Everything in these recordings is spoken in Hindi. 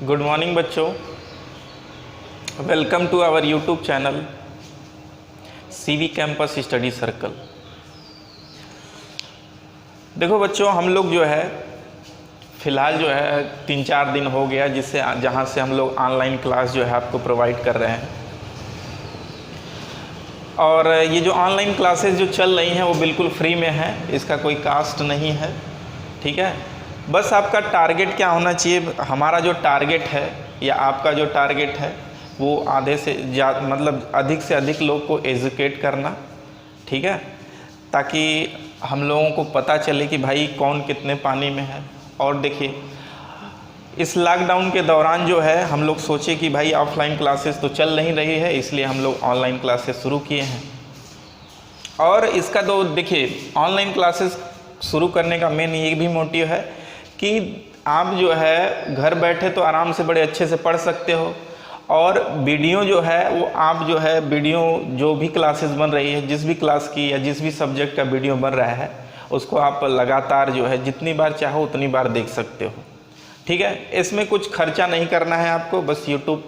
गुड मॉर्निंग बच्चों, welcome to our YouTube channel CV campus study circle. देखो बच्चों, हम लोग जो है फ़िलहाल जो है 3-4 दिन हो गया जहाँ से हम लोग ऑनलाइन क्लास जो है आपको प्रोवाइड कर रहे हैं। और ये जो ऑनलाइन क्लासेस जो चल रही हैं वो बिल्कुल फ्री में है, इसका कोई कास्ट नहीं है, ठीक है। बस आपका टारगेट क्या होना चाहिए, हमारा जो टारगेट है या आपका जो टारगेट है वो आधे से मतलब अधिक से अधिक लोग को एजुकेट करना, ठीक है, ताकि हम लोगों को पता चले कि भाई कौन कितने पानी में है। और देखिए, इस लॉकडाउन के दौरान जो है हम लोग सोचे कि भाई ऑफलाइन क्लासेस तो चल नहीं रही है, इसलिए हम लोग ऑनलाइन क्लासेस शुरू किए हैं। और इसका तो देखिए, ऑनलाइन क्लासेस शुरू करने का मेन ये भी मोटिव है कि आप जो है घर बैठे तो आराम से बड़े अच्छे से पढ़ सकते हो, और वीडियो जो है वो आप जो है वीडियो जो भी क्लासेस बन रही है, जिस भी क्लास की या जिस भी सब्जेक्ट का वीडियो बन रहा है उसको आप लगातार जो है जितनी बार चाहो उतनी बार देख सकते हो, ठीक है। इसमें कुछ खर्चा नहीं करना है आपको, बस यूट्यूब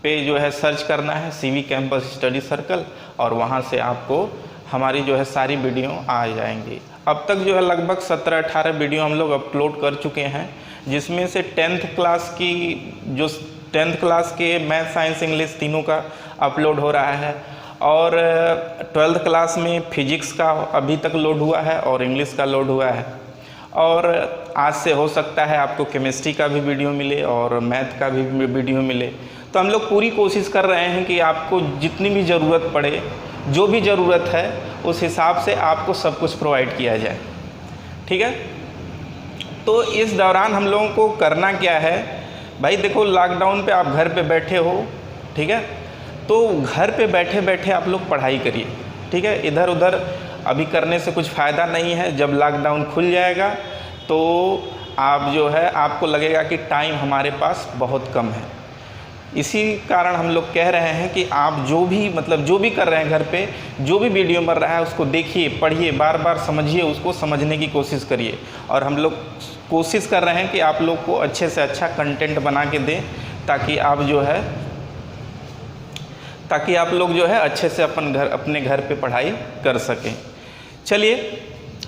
पे जो है सर्च करना है सीवी कैंपस स्टडी सर्कल, और वहाँ से आपको हमारी जो है सारी वीडियो आ जाएंगी। अब तक जो है लगभग 17-18 वीडियो हम लोग अपलोड कर चुके हैं, जिसमें से 10th क्लास के मैथ साइंस इंग्लिश तीनों का अपलोड हो रहा है, और 12th क्लास में फिजिक्स का अभी तक लोड हुआ है और इंग्लिश का लोड हुआ है। और आज से हो सकता है आपको केमिस्ट्री का भी वीडियो मिले और मैथ का भी वीडियो मिले। तो हम लोग पूरी कोशिश कर रहे हैं कि आपको जितनी भी ज़रूरत पड़े, जो भी ज़रूरत है उस हिसाब से आपको सब कुछ प्रोवाइड किया जाए, ठीक है। तो इस दौरान हम लोगों को करना क्या है भाई, देखो लॉकडाउन पे आप घर पे बैठे हो, ठीक है, तो घर पे बैठे बैठे आप लोग पढ़ाई करिए, ठीक है। इधर उधर अभी करने से कुछ फ़ायदा नहीं है। जब लॉकडाउन खुल जाएगा तो आप जो है आपको लगेगा कि टाइम हमारे पास बहुत कम है। इसी कारण हम लोग कह रहे हैं कि आप जो भी कर रहे हैं घर पे, जो भी वीडियो बन रहा है उसको देखिए, पढ़िए, बार बार समझिए, उसको समझने की कोशिश करिए। और हम लोग कोशिश कर रहे हैं कि आप लोग को अच्छे से अच्छा कंटेंट बना के दें, ताकि आप लोग जो है अच्छे से अपने घर पे पढ़ाई कर सकें। चलिए,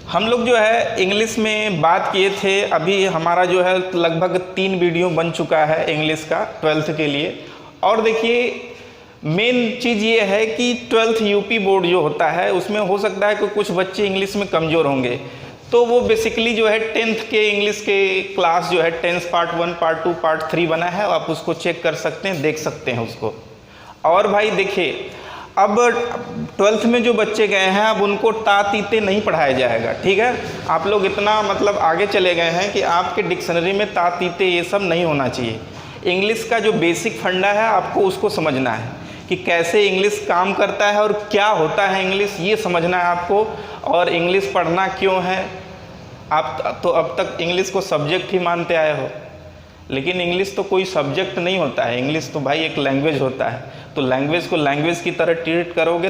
हम लोग जो है इंग्लिश में बात किए थे, अभी हमारा जो है लगभग 3 वीडियो बन चुका है इंग्लिश का 12th के लिए। और देखिए, मेन चीज़ ये है कि 12th यूपी बोर्ड जो होता है उसमें हो सकता है कि कुछ बच्चे इंग्लिश में कमज़ोर होंगे, तो वो बेसिकली जो है 10th के इंग्लिश के क्लास जो है 10th पार्ट 1, पार्ट 2, पार्ट 3 बना है, आप उसको चेक कर सकते हैं, देख सकते हैं उसको। और भाई देखिए, अब 12th में जो बच्चे गए हैं अब उनको ता-तीते नहीं पढ़ाया जाएगा, ठीक है। आप लोग इतना आगे चले गए हैं कि आपके डिक्शनरी में ता-तीते ये सब नहीं होना चाहिए। इंग्लिश का जो बेसिक फंडा है आपको उसको समझना है कि कैसे इंग्लिश काम करता है और क्या होता है इंग्लिश, ये समझना है आपको। और इंग्लिश पढ़ना क्यों है, आप तो अब तक इंग्लिश को सब्जेक्ट ही मानते आए हो, लेकिन इंग्लिश तो कोई सब्जेक्ट नहीं होता है। इंग्लिश तो भाई एक लैंग्वेज होता है, तो लैंग्वेज को लैंग्वेज की तरह ट्रीट करोगे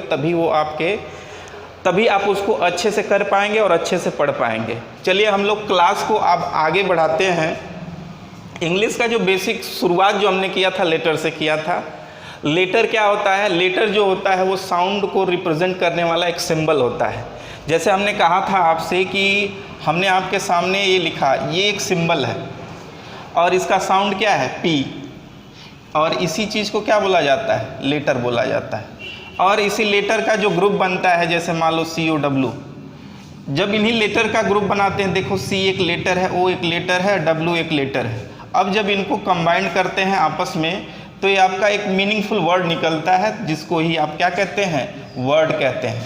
तभी आप उसको अच्छे से कर पाएंगे और अच्छे से पढ़ पाएंगे। चलिए, हम लोग क्लास को अब आगे बढ़ाते हैं। इंग्लिश का जो बेसिक शुरुआत जो हमने किया था लेटर से किया था। लेटर क्या होता है, लेटर जो होता है वो साउंड को रिप्रेजेंट करने वाला एक सिंबल होता है। जैसे हमने कहा था आपसे कि हमने आपके सामने ये लिखा, ये एक सिंबल है और इसका साउंड क्या है, पी, और इसी चीज़ को क्या बोला जाता है, लेटर बोला जाता है। और इसी लेटर का जो ग्रुप बनता है, जैसे मान लो COW, जब इन्हीं लेटर का ग्रुप बनाते हैं, देखो C एक लेटर है, O एक लेटर है, W एक लेटर है। अब जब इनको कंबाइन करते हैं आपस में तो ये आपका एक मीनिंगफुल वर्ड निकलता है, जिसको ही आप क्या कहते हैं, वर्ड कहते हैं।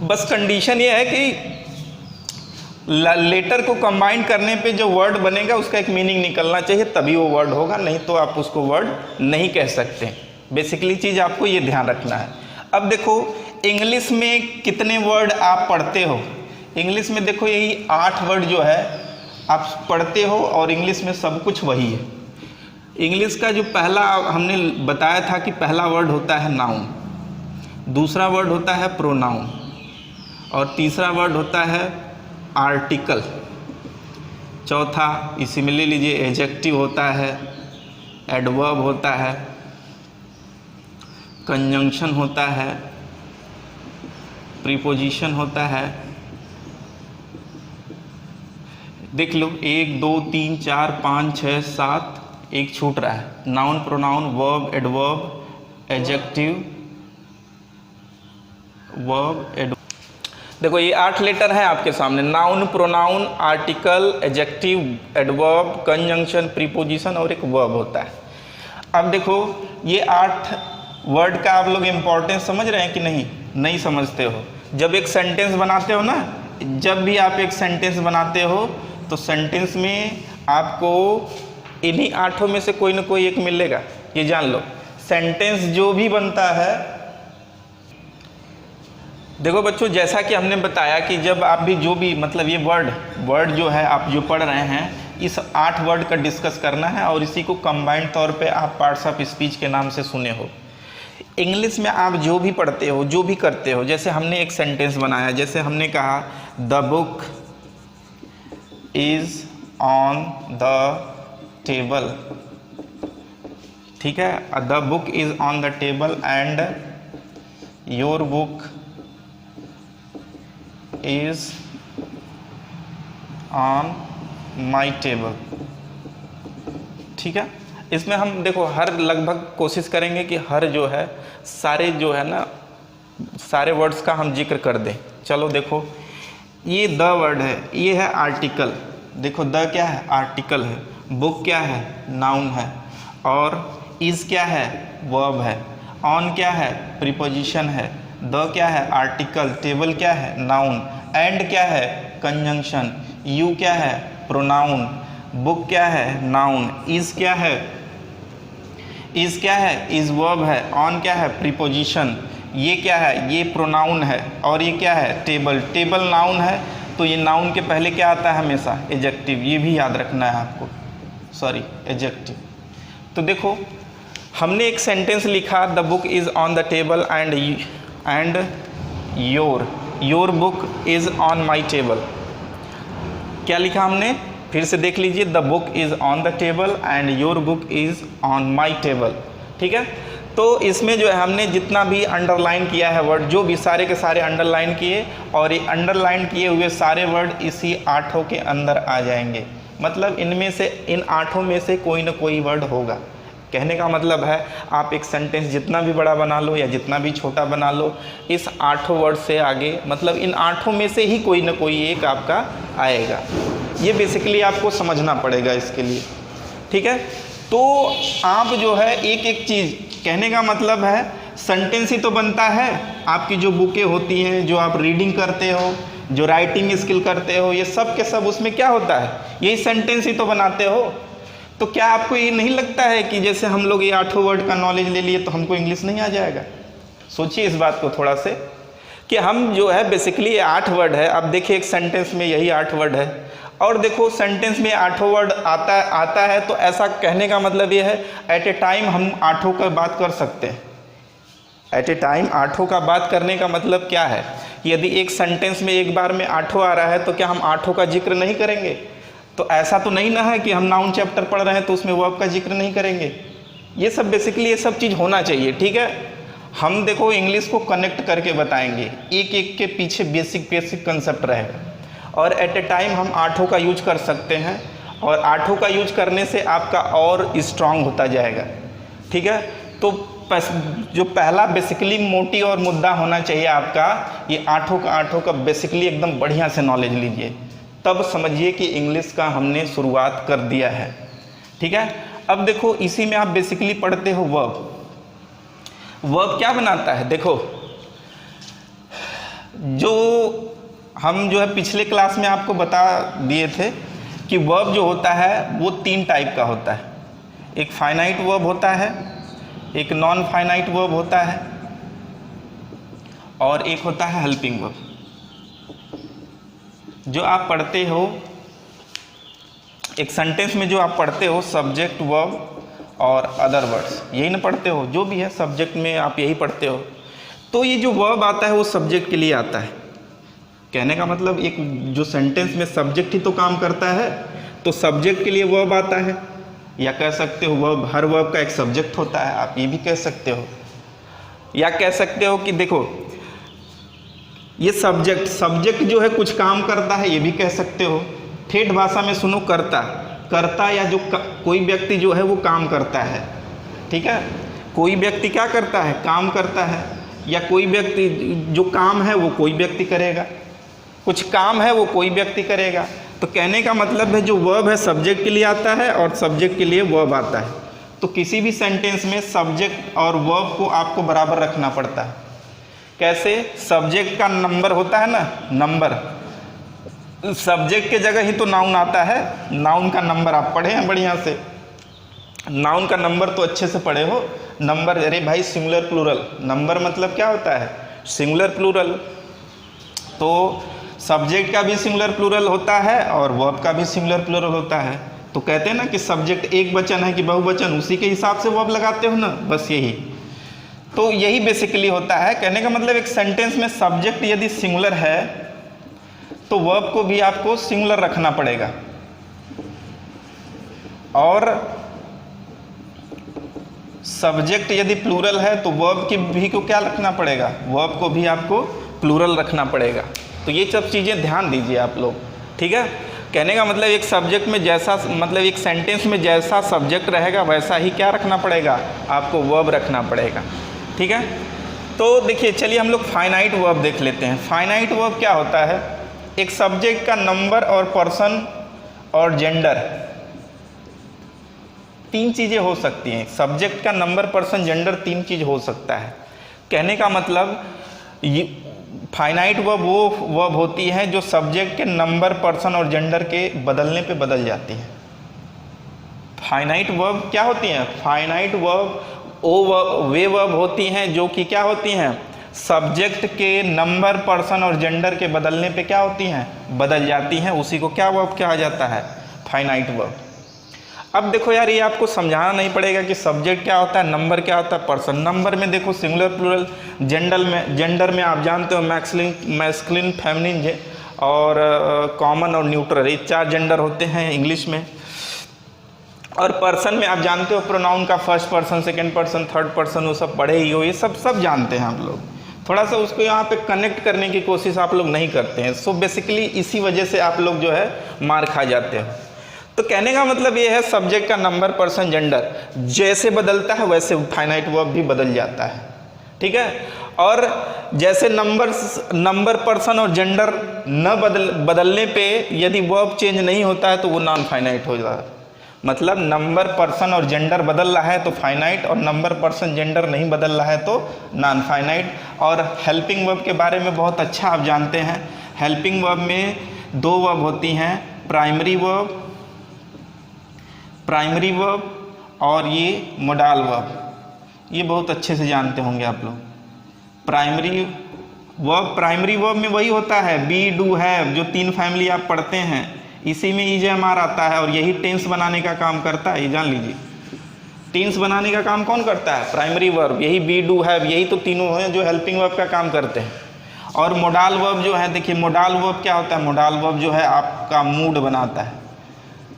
बस कंडीशन ये है कि लेटर को कंबाइन करने पे जो वर्ड बनेगा उसका एक मीनिंग निकलना चाहिए, तभी वो वर्ड होगा, नहीं तो आप उसको वर्ड नहीं कह सकते। बेसिकली चीज़ आपको ये ध्यान रखना है। अब देखो, इंग्लिश में कितने वर्ड आप पढ़ते हो, इंग्लिश में देखो यही 8 वर्ड जो है आप पढ़ते हो, और इंग्लिश में सब कुछ वही है। इंग्लिश का जो पहला हमने बताया था कि पहला वर्ड होता है नाउन, दूसरा वर्ड होता है प्रोनाउन, और तीसरा वर्ड होता है आर्टिकल, चौथा इसी में ले लीजिए एडजेक्टिव होता है, एडवर्ब होता है, कंजंक्शन होता है, प्रीपोजिशन होता है। देख लो 1 2 3 4 5 6 7, एक छूट रहा है, noun pronoun verb adverb adjective verb adverb. देखो ये 8 लेटर है आपके सामने, noun pronoun article adjective adverb conjunction preposition और एक वर्ब होता है। अब देखो ये 8 वर्ड का आप लोग इम्पोर्टेंस समझ रहे हैं कि नहीं समझते हो। जब एक सेंटेंस बनाते हो ना, जब भी आप एक सेंटेंस बनाते हो तो सेंटेंस में आपको इन्हीं 8 में से कोई ना कोई एक मिलेगा, ये जान लो। सेंटेंस जो भी बनता है, देखो बच्चों जैसा कि हमने बताया कि जब आप भी जो भी मतलब ये वर्ड जो है आप जो पढ़ रहे हैं, इस 8 वर्ड का डिस्कस करना है और इसी को कंबाइंड तौर पे आप पार्ट्स ऑफ स्पीच के नाम से सुने हो। इंग्लिश में आप जो भी पढ़ते हो जो भी करते हो, जैसे हमने एक सेंटेंस बनाया, जैसे हमने कहा the book is on the table, ठीक है, the book is on the table and your book is on my table, ठीक है। इसमें हम देखो हर लगभग कोशिश करेंगे कि हर जो है सारे जो है ना सारे वर्ड्स का हम जिक्र कर दें। चलो देखो ये द वर्ड है, ये है आर्टिकल, देखो द क्या है आर्टिकल है, बुक क्या है नाउन है, और इज क्या है वर्ब है, ऑन क्या है प्रीपोजिशन है, द क्या है आर्टिकल, टेबल क्या है नाउन, एंड क्या है कंजंक्शन, यू क्या है प्रोनाउन, बुक क्या है नाउन, इज क्या है इज वर्ब है, ऑन क्या है प्रीपोजिशन, ये क्या है ये प्रोनाउन है, और ये क्या है टेबल नाउन है। तो ये नाउन के पहले क्या आता है हमेशा एडजेक्टिव, ये भी याद रखना है आपको, सॉरी एडजेक्टिव। तो देखो हमने एक सेंटेंस लिखा the book is on the table and your book is on my table. क्या लिखा हमने, फिर से देख लीजिए, the book is on the table and your book is on my table, ठीक है। तो इसमें जो है हमने जितना भी अंडरलाइन किया है वर्ड, जो भी सारे के सारे अंडरलाइन किए, और ये अंडरलाइन किए हुए सारे वर्ड इसी 8 के अंदर आ जाएंगे। मतलब इनमें से इन 8 में से कोई ना कोई वर्ड होगा। कहने का मतलब है आप एक सेंटेंस जितना भी बड़ा बना लो या जितना भी छोटा बना लो, इस 8 वर्ड से आगे मतलब इन 8 में से ही कोई ना कोई एक आपका आएगा। ये बेसिकली आपको समझना पड़ेगा इसके लिए, ठीक है। तो आप जो है एक एक चीज़, कहने का मतलब है सेंटेंस ही तो बनता है। आपकी जो बुकें होती हैं, जो आप रीडिंग करते हो, जो राइटिंग स्किल करते हो, ये सब के सब उसमें क्या होता है, यही सेंटेंस ही तो बनाते हो। तो क्या आपको ये नहीं लगता है कि जैसे हम लोग ये 8 वर्ड का नॉलेज ले लिए तो हमको इंग्लिश नहीं आ जाएगा? सोचिए इस बात को थोड़ा से कि हम जो है बेसिकली 8 वर्ड है। अब देखिए एक सेंटेंस में यही 8 वर्ड है, और देखो सेंटेंस में 8 वर्ड आता है तो ऐसा कहने का मतलब ये है एट ए टाइम हम 8 का बात कर सकते हैं। एट ए टाइम 8 का बात करने का मतलब क्या है, यदि एक सेंटेंस में एक बार में 8 आ रहा है तो क्या हम 8 का जिक्र नहीं करेंगे? तो ऐसा तो नहीं ना है कि हम नाउन चैप्टर पढ़ रहे हैं तो उसमें वर्ब का जिक्र नहीं करेंगे। ये सब बेसिकली ये सब चीज़ होना चाहिए, ठीक है। हम देखो इंग्लिश को कनेक्ट करके बताएंगे, एक एक के पीछे बेसिक कंसेप्ट रहेगा, और एट ए टाइम हम 8 का यूज कर सकते हैं, और 8 का यूज करने से आपका और स्ट्रांग होता जाएगा, ठीक है। तो जो पहला बेसिकली मोटी और मुद्दा होना चाहिए आपका, ये 8 का बेसिकली एकदम बढ़िया से नॉलेज लीजिए, तब समझिए कि इंग्लिश का हमने शुरुआत कर दिया है, ठीक है। अब देखो इसी में आप बेसिकली पढ़ते हो वर्ब क्या बनाता है। देखो जो हम जो है पिछले क्लास में आपको बता दिए थे कि वर्ब जो होता है वो 3 टाइप का होता है। एक फाइनाइट वर्ब होता है, एक नॉन फाइनाइट वर्ब होता है, और एक होता है हेल्पिंग वर्ब। जो आप पढ़ते हो एक सेंटेंस में, जो आप पढ़ते हो सब्जेक्ट वर्ब और अदर वर्ड्स, यही ना पढ़ते हो, जो भी है सब्जेक्ट में आप यही पढ़ते हो। तो ये जो वर्ब आता है वो सब्जेक्ट के लिए आता है। कहने का मतलब एक जो सेंटेंस में सब्जेक्ट ही तो काम करता है, तो सब्जेक्ट के लिए वर्ब आता है, या कह सकते हो वर्ब, हर वर्ब का एक सब्जेक्ट होता है, आप ये भी कह सकते हो। या कह सकते हो कि देखो ये सब्जेक्ट जो है कुछ काम करता है, ये भी कह सकते हो। ठेठ भाषा में सुनो, करता या जो कोई व्यक्ति जो है वो काम करता है, ठीक है। कोई व्यक्ति क्या करता है, काम करता है, या कोई व्यक्ति जो काम है वो कोई व्यक्ति करेगा, कुछ काम है वो कोई व्यक्ति करेगा। तो कहने का मतलब है जो वर्ब है सब्जेक्ट के लिए आता है और सब्जेक्ट के लिए वर्ब आता है। तो किसी भी सेंटेंस में सब्जेक्ट और वर्ब को आपको बराबर रखना पड़ता है। कैसे? सब्जेक्ट का नंबर होता है ना, नंबर, सब्जेक्ट के जगह ही तो नाउन आता है। नाउन का नंबर आप पढ़े हैं बढ़िया से, नाउन का नंबर तो अच्छे से पढ़े हो। नंबर, अरे भाई सिंगुलर प्लूरल, नंबर मतलब क्या होता है, सिंगुलर प्लूरल। तो सब्जेक्ट का भी सिंगुलर प्लूरल होता है और वर्ब का भी सिंगुलर प्लूरल होता है। तो कहते हैं ना कि सब्जेक्ट एक वचन है कि बहुवचन, उसी के हिसाब से वर्ब लगाते हो ना, बस यही। तो यही बेसिकली होता है। कहने का मतलब एक सेंटेंस में सब्जेक्ट यदि सिंगुलर है तो वर्ब को भी आपको सिंगुलर रखना पड़ेगा, और सब्जेक्ट यदि प्लूरल है तो वर्ब की भी को क्या रखना पड़ेगा, वर्ब को भी आपको प्लूरल रखना पड़ेगा। तो ये सब चीज़ें ध्यान दीजिए आप लोग, ठीक है। कहने का मतलब एक सब्जेक्ट में जैसा, मतलब एक सेंटेंस में जैसा सब्जेक्ट रहेगा वैसा ही क्या रखना पड़ेगा, आपको वर्ब रखना पड़ेगा, ठीक है। तो देखिए, चलिए हम लोग फाइनाइट वर्ब देख लेते हैं। फाइनाइट वर्ब क्या होता है, एक सब्जेक्ट का नंबर और पर्सन और जेंडर, तीन चीज़ें हो सकती हैं। सब्जेक्ट का नंबर, पर्सन, जेंडर, तीन चीज़ हो सकता है। कहने का मतलब फाइनाइट वर्ब वो वर्ब होती है जो सब्जेक्ट के नंबर, पर्सन और जेंडर के बदलने पे बदल जाती है। फाइनाइट वर्ब क्या होती हैं, फाइनाइट वर्ब वे वर्ब होती हैं जो कि क्या होती हैं, सब्जेक्ट के नंबर, पर्सन और जेंडर के बदलने पे क्या होती हैं, बदल जाती हैं। उसी को क्या वर्ब कहा जाता है, फाइनाइट वर्ब। अब देखो यार, ये आपको समझाना नहीं पड़ेगा कि सब्जेक्ट क्या होता है, नंबर क्या होता है, पर्सन। नंबर में देखो सिंगुलर प्लूरल, जेंडर में आप जानते हो मैस्कुलिन, फेमिनिन और कॉमन और न्यूट्रल, ये 4 जेंडर होते हैं इंग्लिश में। और पर्सन में आप जानते हो प्रोनाउन का first person, second person, third person, वो सब पढ़े ही हो, ये सब जानते हैं आप लोग। थोड़ा सा उसको यहाँ पे कनेक्ट करने की कोशिश आप लोग नहीं करते हैं। सो बेसिकली इसी वजह से आप लोग जो है मार खा जाते हो। तो कहने का मतलब ये है, सब्जेक्ट का नंबर, पर्सन, जेंडर जैसे बदलता है वैसे फाइनाइट वर्ब भी बदल जाता है, ठीक है। और जैसे नंबर, पर्सन और जेंडर न बदलने पे यदि वर्ब चेंज नहीं होता है तो वो नॉन फाइनाइट हो जाता है। मतलब नंबर, पर्सन और जेंडर बदल रहा है तो फाइनाइट, और नंबर, पर्सन, जेंडर नहीं बदल रहा है तो नॉन फाइनाइट। और हेल्पिंग वर्ब के बारे में बहुत अच्छा आप जानते हैं। हेल्पिंग वर्ब में 2 वर्ब होती हैं, प्राइमरी वर्ब और ये मोडाल वर्ब। ये बहुत अच्छे से जानते होंगे आप लोग। प्राइमरी वर्ब में वही होता है, बी, डू, हैव, जो 3 फैमिली आप पढ़ते हैं, इसी में EJMR आता है और यही टेंस बनाने का काम करता है। ये जान लीजिए, टेंस बनाने का काम कौन करता है, प्राइमरी वर्ब। यही बी, डू, हैव, यही तो तीनों हैं जो हेल्पिंग वर्ब का काम करते हैं। और मोडाल वर्ब जो है, देखिए मोडाल वर्ब क्या होता है, मोडाल वर्ब जो है आपका मूड बनाता है।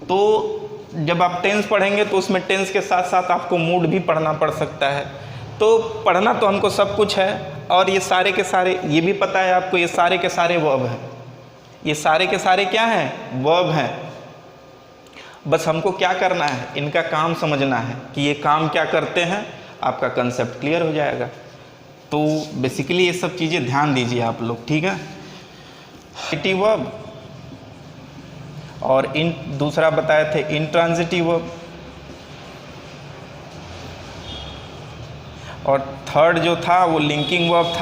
तो जब आप टेंस पढ़ेंगे तो उसमें टेंस के साथ साथ आपको मूड भी पढ़ना पड़ सकता है। तो पढ़ना तो हमको सब कुछ है, और ये सारे के सारे, ये भी पता है आपको, ये सारे के सारे वर्ब हैं। ये सारे के सारे क्या हैं, वर्ब हैं। बस हमको क्या करना है, इनका काम समझना है कि ये काम क्या करते हैं, आपका कंसेप्ट क्लियर हो जाएगा। तो बेसिकली ये सब चीज़ें ध्यान दीजिए आप लोग, ठीक है। ट्रांजिटिव वर्ब और दूसरा बताए थे इंट्रांजिटिव वर्ब, और थर्ड जो था वो लिंकिंग वर्ब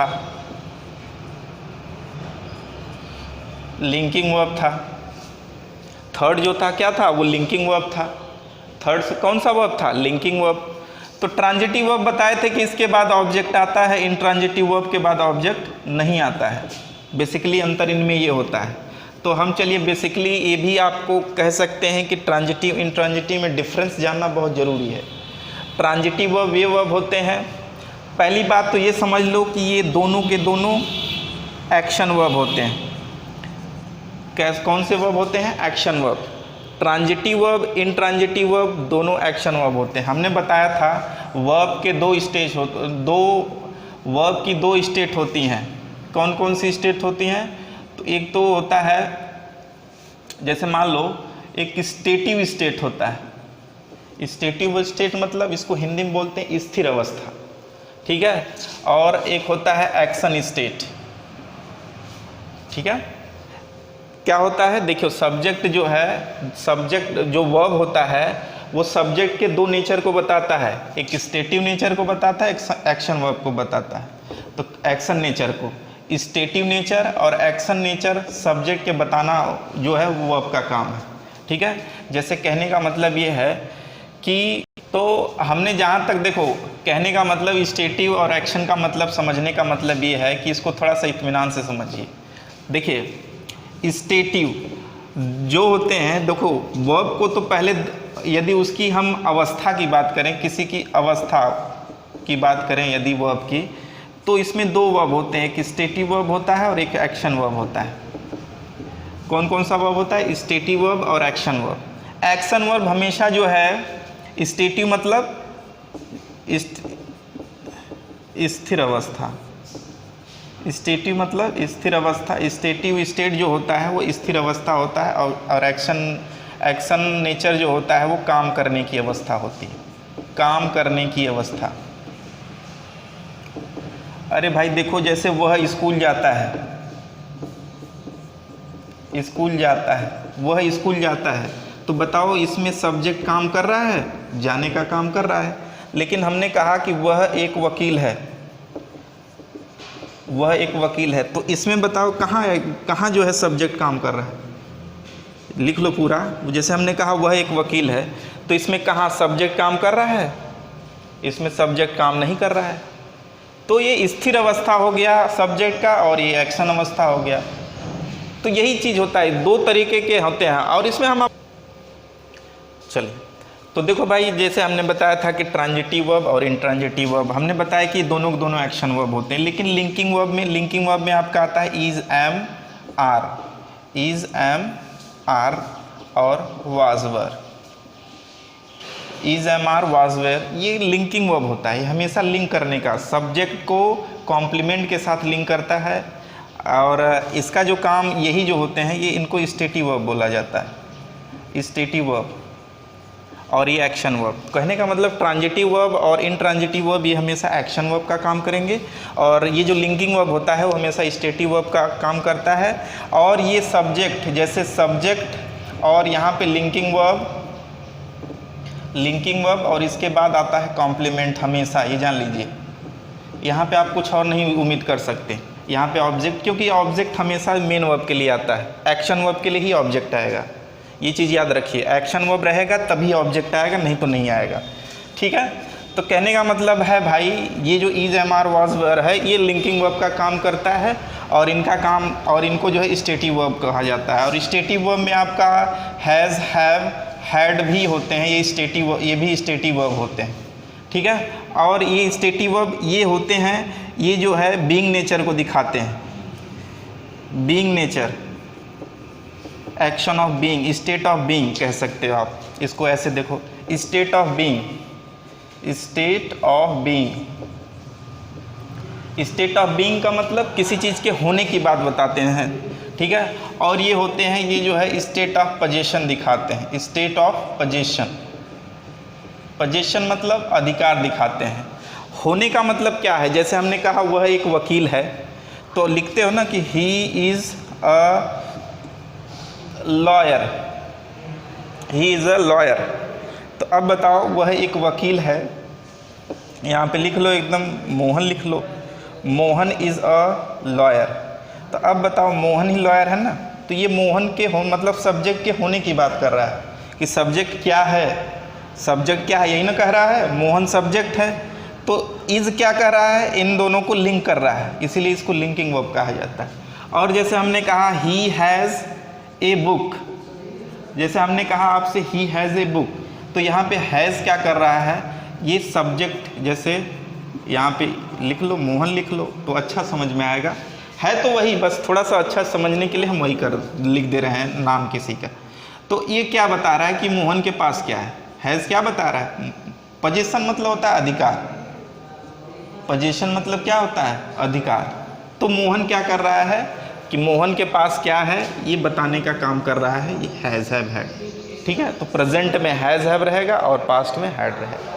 था। थर्ड जो था क्या था, वो लिंकिंग वर्ब था। थर्ड से कौन सा वर्ब था, लिंकिंग वर्ब। तो ट्रांजिटिव वर्ब बताए थे कि इसके बाद ऑब्जेक्ट आता है, इंट्रांजिटिव वर्ब के बाद ऑब्जेक्ट नहीं आता है। बेसिकली अंतर इनमें ये होता है। तो हम चलिए बेसिकली ये भी आपको कह सकते हैं कि ट्रांजिटिव इंट्रांजिटिव में डिफरेंस जानना बहुत ज़रूरी है। ट्रांजिटिव वर्ब ये वर्ब होते हैं, पहली बात तो ये समझ लो कि ये दोनों के दोनों एक्शन वर्ब होते हैं। कौन से वर्ब होते हैं, action verb. Transitive verb, intransitive verb दोनों एक्शन वर्ब होते हैं। हमने बताया था वर्ब के दो स्टेज होते, वर्ब की दो स्टेट होती हैं। कौन कौन सी स्टेट होती हैं? तो एक तो होता है, जैसे मान लो एक स्टेटिव स्टेट होता है। स्टेटिव स्टेट मतलब इसको हिंदी में बोलते हैं स्थिर अवस्था, ठीक है। और एक होता है एक्शन स्टेट, ठीक है। क्या होता है, देखियो सब्जेक्ट जो है, सब्जेक्ट जो वर्ब होता है वो सब्जेक्ट के दो नेचर को बताता है, एक स्टेटिव नेचर को बताता है, एक एक्शन वर्ब को बताता है। तो एक्शन नेचर को, स्टेटिव नेचर और एक्शन नेचर सब्जेक्ट के बताना जो है वो वर्ब का काम है, ठीक है। जैसे कहने का मतलब ये है कि, तो हमने जहाँ तक देखो कहने का मतलब स्टेटिव और एक्शन का मतलब समझने का मतलब ये है कि इसको थोड़ा सा इत्मीनान से समझिए। देखिए स्टेटिव जो होते हैं, देखो वर्ब को तो पहले यदि उसकी हम अवस्था की बात करें, किसी की अवस्था की बात करें यदि वर्ब की, तो इसमें दो वर्ब होते हैं, एक स्टेटिव वर्ब होता है और एक एक्शन वर्ब होता है। कौन कौन सा वर्ब होता है? स्टेटिव वर्ब और एक्शन वर्ब। एक्शन वर्ब हमेशा जो है, स्टेटिव मतलब स्थिर अवस्था, स्टेटिव मतलब स्थिर अवस्था, स्टेटिव स्टेट जो होता है वो स्थिर अवस्था होता है, और एक्शन नेचर जो होता है वो काम करने की अवस्था होती है, काम करने की अवस्था। अरे भाई देखो, जैसे वह स्कूल जाता है, स्कूल जाता है, वह स्कूल जाता है, तो बताओ इसमें सब्जेक्ट काम कर रहा है, जाने का काम कर रहा है। लेकिन हमने कहा कि वह एक वकील है, वह एक वकील है, तो इसमें बताओ कहाँ जो है सब्जेक्ट काम कर रहा है? लिख लो पूरा। जैसे हमने कहा वह एक वकील है, तो इसमें कहाँ सब्जेक्ट काम कर रहा है? इसमें सब्जेक्ट काम नहीं कर रहा है। तो ये स्थिर अवस्था हो गया सब्जेक्ट का, और ये एक्शन अवस्था हो गया। तो यही चीज़ होता है, दो तरीके के होते हैं। और इसमें हम चलिए, तो देखो भाई, जैसे हमने बताया था कि ट्रांजिटिव वर्ब और इंट्रांजिटिव वर्ब, हमने बताया कि दोनों एक्शन वर्ब होते हैं। लेकिन लिंकिंग वर्ब में आपका आता है इज, एम, आर और was were. Is, am, are, was, were, ये लिंकिंग वर्ब होता है। हमेशा लिंक करने का, सब्जेक्ट को कॉम्प्लीमेंट के साथ लिंक करता है। और इसका जो काम यही जो होते हैं, ये इनको स्टेटिव वर्ब बोला जाता है, स्टेटिव वर्ब, और ये एक्शन वर्ब। कहने का मतलब ट्रांजिटिव वर्ब और इनट्रांजिटिव वर्ब ये हमेशा एक्शन वर्ब का काम करेंगे, और ये जो लिंकिंग वर्ब होता है वो हमेशा स्टेटिव वर्ब का काम करता है। और ये सब्जेक्ट, जैसे सब्जेक्ट और यहाँ पे लिंकिंग वर्ब, और इसके बाद आता है कॉम्प्लीमेंट। हमेशा ये जान लीजिए, यहाँ पे आप कुछ और नहीं उम्मीद कर सकते। यहाँ पे ऑब्जेक्ट, क्योंकि ऑब्जेक्ट हमेशा मेन वर्ब के लिए आता है, एक्शन वर्ब के लिए ही ऑब्जेक्ट आएगा। ये चीज़ याद रखिए, एक्शन वर्ब रहेगा तभी ऑब्जेक्ट आएगा, नहीं तो नहीं आएगा, ठीक है। तो कहने का मतलब है भाई, ये जो is, am, are, was, were है, ये लिंकिंग वर्ब का काम करता है, और इनका काम, और इनको जो है स्टेटिव वर्ब कहा जाता है। और स्टेटिव वर्ब में आपका हैज़, हैव, हैड भी होते हैं, ये भी स्टेटिव वर्ब होते हैं, ठीक है। और ये स्टेटिव वर्ब ये होते हैं, ये जो है बीइंग नेचर को दिखाते हैं, being nature, action of being, state of being कह सकते हो आप इसको। ऐसे देखो, state of being, state of being, state of being का मतलब किसी चीज़ के होने की बात बताते हैं, ठीक है। और ये होते हैं, ये जो है स्टेट ऑफ पोजीशन दिखाते हैं, स्टेट ऑफ पोजीशन, पोजीशन मतलब अधिकार दिखाते हैं। होने का मतलब क्या है? जैसे हमने कहा वह एक वकील है, तो लिखते हो ना कि he is a lawyer, he is a lawyer. तो अब बताओ वह एक वकील है, यहाँ पे लिख लो एकदम, मोहन लिख लो, मोहन इज़ अ लॉयर। तो अब बताओ मोहन ही लॉयर है ना, तो ये मोहन के मतलब सब्जेक्ट के होने की बात कर रहा है कि सब्जेक्ट क्या है, सब्जेक्ट क्या है, यही ना कह रहा है, मोहन सब्जेक्ट है। तो इज़ क्या कर रहा है? इन दोनों को लिंक कर रहा है, इसीलिए इसको लिंकिंग वर्ब कहा जाता है। और जैसे हमने कहा ही हैज़ ए बुक, जैसे हमने कहा आपसे ही हैज़ ए बुक, तो यहाँ पे हैज़ क्या कर रहा है? ये सब्जेक्ट, जैसे यहाँ पे लिख लो, मोहन लिख लो, तो अच्छा समझ में आएगा। है तो वही, बस थोड़ा सा अच्छा समझने के लिए हम वही लिख दे रहे हैं नाम किसी का। तो ये क्या बता रहा है कि मोहन के पास क्या हैज़ क्या बता रहा है? पोजीशन मतलब होता है अधिकार, पोजीशन मतलब क्या होता है? अधिकार। तो मोहन क्या कर रहा है कि मोहन के पास क्या है ये बताने का काम कर रहा है, ये हैज़ हैव हैड। ठीक है, तो प्रेजेंट में हैज़ हैव रहेगा और पास्ट में हैड रहेगा।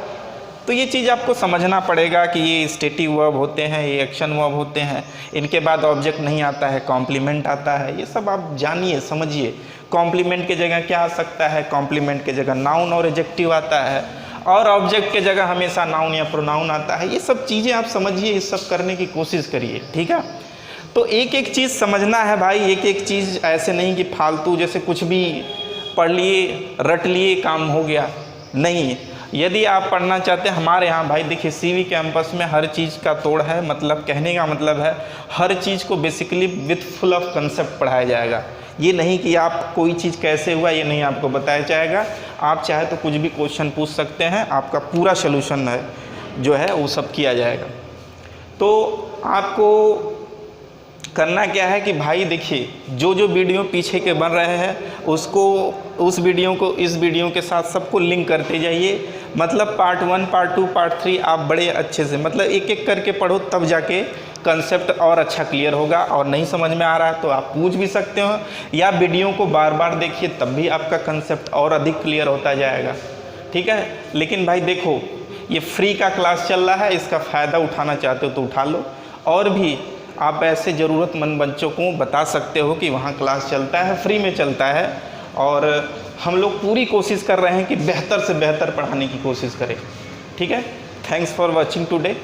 तो ये चीज़ आपको समझना पड़ेगा कि ये स्टेटिव वर्ब होते हैं, ये एक्शन वर्ब होते हैं, इनके बाद ऑब्जेक्ट नहीं आता है, कॉम्प्लीमेंट आता है। ये सब आप जानिए समझिए। कॉम्प्लीमेंट के जगह क्या आ सकता है? कॉम्प्लीमेंट के जगह नाउन और एडजेक्टिव आता है, और ऑब्जेक्ट के जगह हमेशा नाउन या प्रोनाउन आता है। ये सब चीज़ें आप समझिए, ये सब करने की कोशिश करिए। ठीक है, तो एक एक चीज़ समझना है भाई, एक एक चीज़ ऐसे नहीं कि फालतू जैसे कुछ भी पढ़ लिए रट लिए काम हो गया, नहीं। यदि आप पढ़ना चाहते हैं हमारे यहाँ भाई देखिए सीवी कैंपस में हर चीज़ का तोड़ है, मतलब कहने का मतलब है हर चीज़ को basically with full of concept पढ़ाया जाएगा। ये नहीं कि आप कोई चीज़ कैसे हुआ ये नहीं आपको बताया जाएगा। आप चाहे तो कुछ भी क्वेश्चन पूछ सकते हैं, आपका पूरा सलूशन है जो है वो सब किया जाएगा। तो आपको करना क्या है कि भाई देखिए जो जो वीडियो पीछे के बन रहे हैं उसको उस वीडियो को इस वीडियो के साथ सबको लिंक करते जाइए। मतलब पार्ट 1 पार्ट 2 पार्ट 3 आप बड़े अच्छे से मतलब एक एक करके पढ़ो, तब जाके कंसेप्ट और अच्छा क्लियर होगा। और नहीं समझ में आ रहा है तो आप पूछ भी सकते हो, या वीडियो को बार बार देखिए तब भी आपका कंसेप्ट और अधिक क्लियर होता जाएगा। ठीक है, लेकिन भाई देखो ये फ्री का क्लास चल रहा है, इसका फ़ायदा उठाना चाहते हो तो उठा लो। और भी आप ऐसे ज़रूरतमंद बच्चों को बता सकते हो कि वहाँ क्लास चलता है, फ्री में चलता है, और हम लोग पूरी कोशिश कर रहे हैं कि बेहतर से बेहतर पढ़ाने की कोशिश करें। ठीक है, थैंक्स फॉर वॉचिंग टुडे।